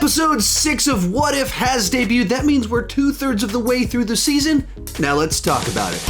Episode 6 of What If has debuted. That means we're 2/3 of the way through the season. Now let's talk about it.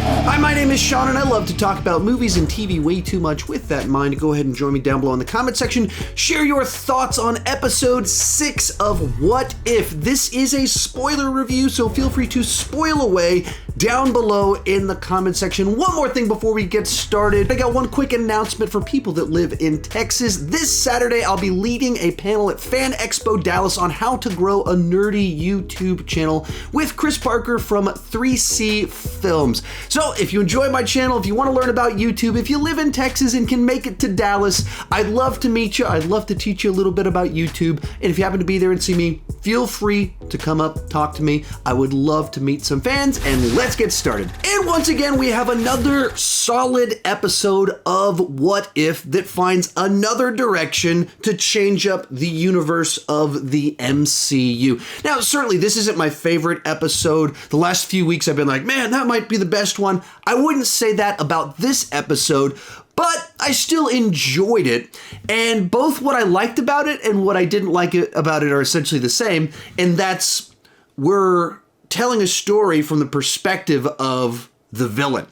Hi, my name is Sean, and I love to talk about movies and TV way too much. With that in mind, go ahead and join me down below in the comment section. Share your thoughts on episode 6 of What If. This is a spoiler review, so feel free to spoil away down below in the comment section. One more thing before we get started. I got one quick announcement for people that live in Texas. This Saturday, I'll be leading a panel at Fan Expo Dallas on how to grow a nerdy YouTube channel with Chris Parker from 3C Films. So if you enjoy my channel, if you want to learn about YouTube, if you live in Texas and can make it to Dallas, I'd love to meet you. I'd love to teach you a little bit about YouTube. And if you happen to be there and see me, feel free to come up, talk to me. I would love to meet some fans, and let's get started. And once again, we have another solid episode of What If that finds another direction to change up the universe of the MCU. Now, certainly this isn't my favorite episode. The last few weeks I've been like, man, that might be the best one. I wouldn't say that about this episode, but I still enjoyed it. And both what I liked about it and what I didn't like about it are essentially the same. And that's, we're telling a story from the perspective of the villain.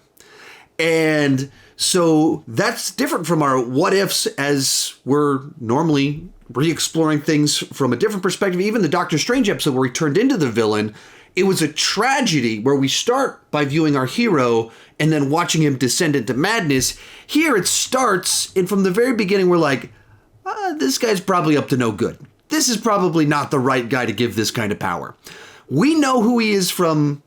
And so that's different from our what ifs, as we're normally re-exploring things from a different perspective. Even the Doctor Strange episode where he turned into the villain, it was a tragedy where we start by viewing our hero and then watching him descend into madness. Here it starts, and from the very beginning, we're like, this guy's probably up to no good. This is probably not the right guy to give this kind of power. We know who he is from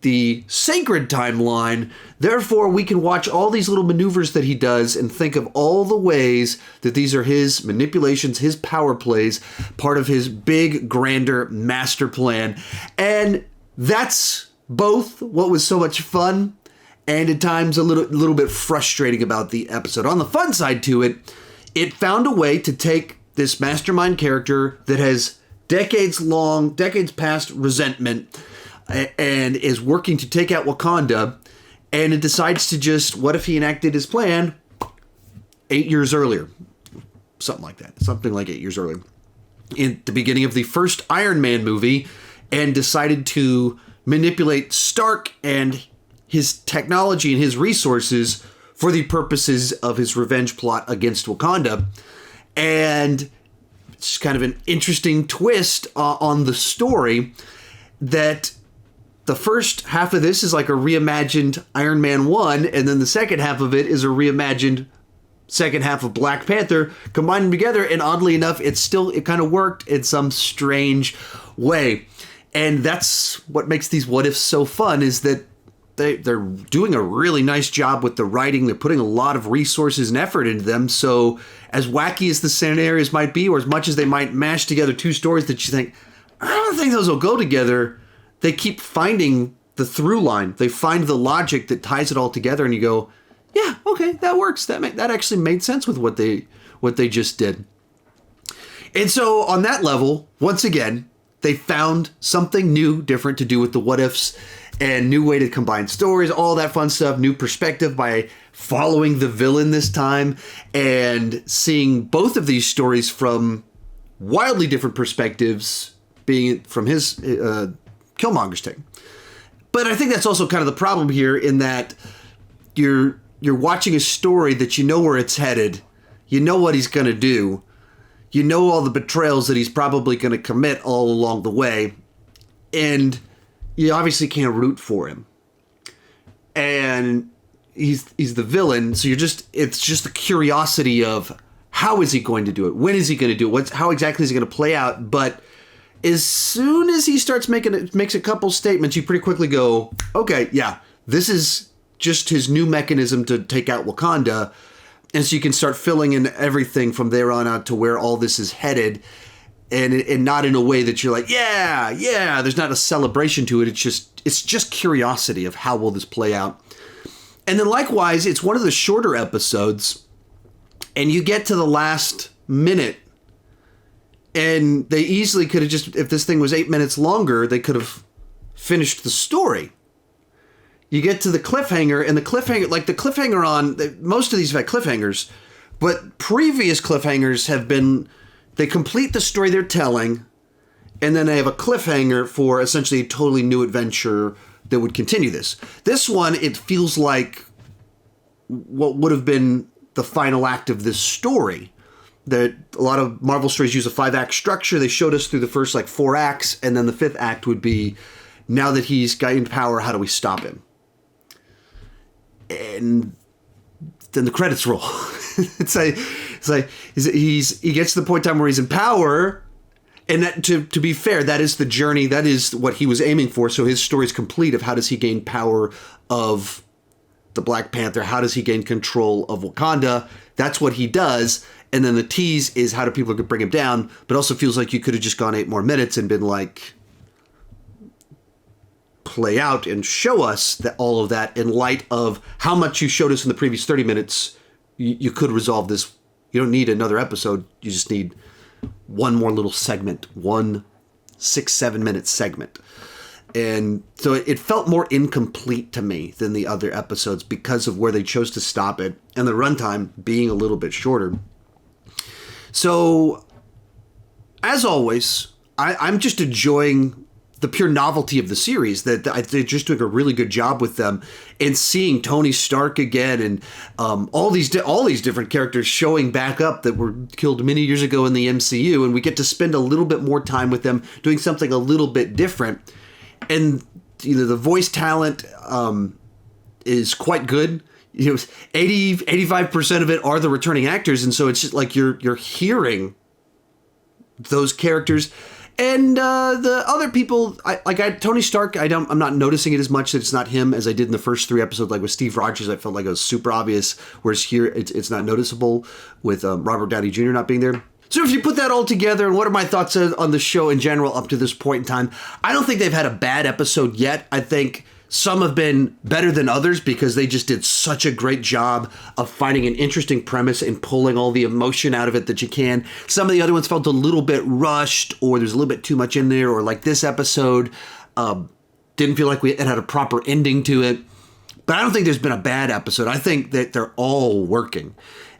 the sacred timeline. Therefore, we can watch all these little maneuvers that he does and think of all the ways that these are his manipulations, his power plays, part of his big, grander master plan. And that's both what was so much fun and at times a little bit frustrating about the episode. On the fun side to it, it found a way to take this mastermind character that has decades past resentment and is working to take out Wakanda, and it decides to just, what if he enacted his plan 8 years earlier? Something like that. Something like 8 years earlier. In the beginning of the first Iron Man movie, and decided to manipulate Stark and his technology and his resources for the purposes of his revenge plot against Wakanda. And it's kind of an interesting twist on the story that the first half of this is like a reimagined Iron Man 1, and then the second half of it is a reimagined second half of Black Panther, combined them together, and oddly enough, it kind of worked in some strange way. And that's what makes these what ifs so fun, is that they're doing a really nice job with the writing. They're putting a lot of resources and effort into them. So as wacky as the scenarios might be, or as much as they might mash together two stories that you think, I don't think those will go together, they keep finding the through line. They find the logic that ties it all together, and you go, yeah, okay, that works. That actually made sense with what they just did. And so on that level, once again, they found something new, different to do with the what ifs, and new way to combine stories, all that fun stuff, new perspective by following the villain this time, and seeing both of these stories from wildly different perspectives, being from his Killmonger's take. But I think that's also kind of the problem here, in that you're watching a story that you know where it's headed, you know what he's going to do, you know all the betrayals that he's probably going to commit all along the way, and you obviously can't root for him. And he's the villain, so it's just the curiosity of, how is he going to do it? When is he going to do it? How exactly is he going to play out? But as soon as he starts makes a couple statements, you pretty quickly go, okay, yeah, this is just his new mechanism to take out Wakanda. And so you can start filling in everything from there on out to where all this is headed. And not in a way that you're like, yeah, there's not a celebration to it. It's just curiosity of how will this play out. And then likewise, it's one of the shorter episodes, and you get to the last minute, and they easily could have just, if this thing was 8 minutes longer, they could have finished the story. You get to the cliffhanger, and the cliffhanger on, most of these have had cliffhangers, But previous cliffhangers have been, they complete the story they're telling, and then they have a cliffhanger for essentially a totally new adventure that would continue this. This one, it feels like what would have been the final act of this story. That a lot of Marvel stories use a 5-act structure. They showed us through the first 4 acts, and then the 5th act would be, now that he's gained power, how do we stop him? And then the credits roll. He gets to the point in time where he's in power, and that, to be fair, that is the journey. That is what he was aiming for. So his story is complete of how does he gain power of the Black Panther? How does he gain control of Wakanda? That's what he does. And then the tease is how do people bring him down, but also feels like you could have just gone 8 more minutes and been like, play out and show us that all of that in light of how much you showed us in the previous 30 minutes. You could resolve this. You don't need another episode. You just need one more little segment, 1 6-7 minute segment. And so it felt more incomplete to me than the other episodes because of where they chose to stop it and the runtime being a little bit shorter. So, as always, I'm just enjoying the pure novelty of the series. That they're just doing a really good job with them, and seeing Tony Stark again, and all these different characters showing back up that were killed many years ago in the MCU, and we get to spend a little bit more time with them doing something a little bit different. And the voice talent is quite good. 85% of it are the returning actors, and so it's just like you're hearing those characters. And the other people, Tony Stark, I'm not noticing it as much that it's not him as I did in the first 3 episodes. Like with Steve Rogers, I felt like it was super obvious, whereas here it's not noticeable with Robert Downey Jr. not being there. So if you put that all together, and what are my thoughts on the show in general up to this point in time, I don't think they've had a bad episode yet. I think some have been better than others because they just did such a great job of finding an interesting premise and pulling all the emotion out of it that you can. Some of the other ones felt a little bit rushed, or there's a little bit too much in there, or like this episode didn't feel like it had a proper ending to it. But I don't think there's been a bad episode. I think that they're all working.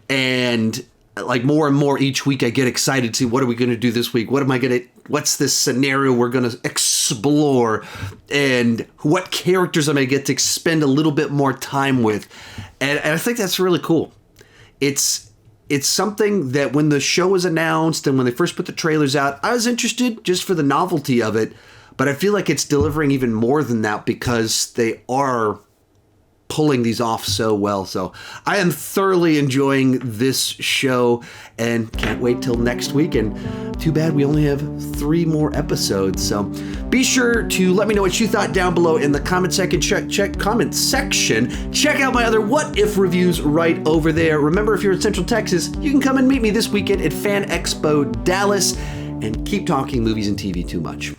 And like more and more each week, I get excited to see what are we going to do this week? What's this scenario we're going to explore, and what characters am I get to spend a little bit more time with? And I think that's really cool. It's something that when the show was announced and when they first put the trailers out, I was interested just for the novelty of it, but I feel like it's delivering even more than that because they are pulling these off so well. So I am thoroughly enjoying this show and can't wait till next week. And too bad we only have 3 more episodes. So be sure to let me know what you thought down below in the comment section. Comment section. Check out my other What If reviews right over there. Remember, if you're in Central Texas, you can come and meet me this weekend at Fan Expo Dallas and keep talking movies and TV too much.